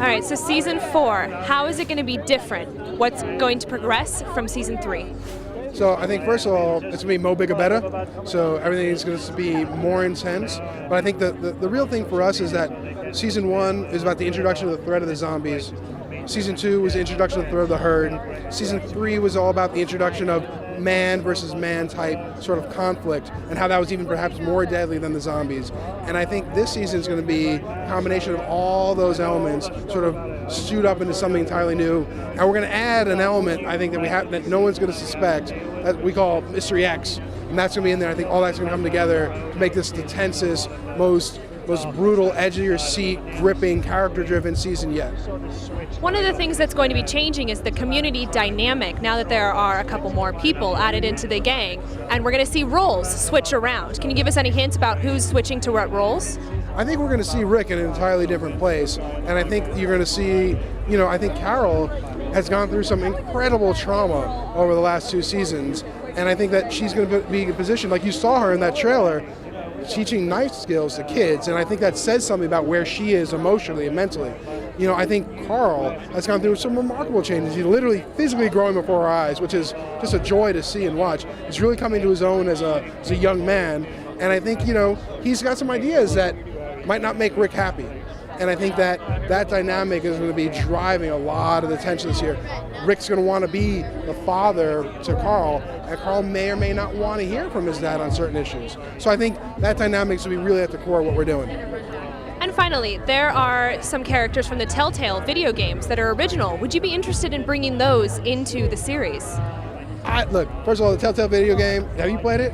All right, so season 4, how is it going to be different? What's going to progress from season 3? So I think first of all, it's going to be mo bigger better. So everything is going to be more intense. But I think the real thing for us is that season 1 is about the introduction of the threat of the zombies. Season 2 was the introduction of the threat of the herd. Season 3 was all about the introduction of man versus man type sort of conflict and how that was even perhaps more deadly than the zombies. And I think this season is going to be a combination of all those elements sort of stewed up into something entirely new. And we're going to add an element, I think, that no one's going to suspect, that we call Mystery X. And that's going to be in there. I think all that's going to come together to make this the tensest, most brutal, edge of your seat, gripping, character-driven season yet. One of the things that's going to be changing is the community dynamic now that there are a couple more people added into the gang, and we're going to see roles switch around. Can you give us any hints about who's switching to what roles? I think we're going to see Rick in an entirely different place, and I think you're going to see, I think Carol has gone through some incredible trauma over the last 2 seasons, and I think that she's going to be in a position, like you saw her in that trailer, teaching knife skills to kids, and I think that says something about where she is emotionally and mentally. I think Carl has gone through some remarkable changes. He's literally physically growing before our eyes, which is just a joy to see and watch. He's really coming to his own as a young man, and I think, he's got some ideas that might not make Rick happy. And I think that dynamic is going to be driving a lot of the tension this year. Rick's going to want to be the father to Carl, and Carl may or may not want to hear from his dad on certain issues. So I think that dynamic is going to be really at the core of what we're doing. And finally, there are some characters from the Telltale video games that are original. Would you be interested in bringing those into the series? Look, first of all, the Telltale video game, have you played it?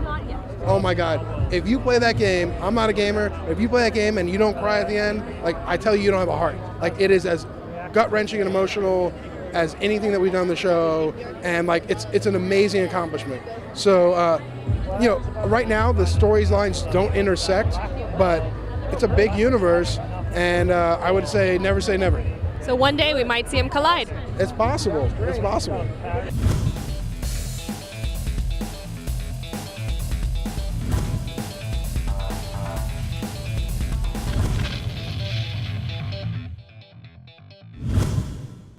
Not yet. Oh my God. If you play that game, I'm not a gamer, if you play that game and you don't cry at the end, I tell you, you don't have a heart. It is as gut-wrenching and emotional as anything that we've done on the show, and it's an amazing accomplishment. So, right now the storylines don't intersect, but it's a big universe, and I would say never say never. So one day we might see them collide. It's possible. It's possible.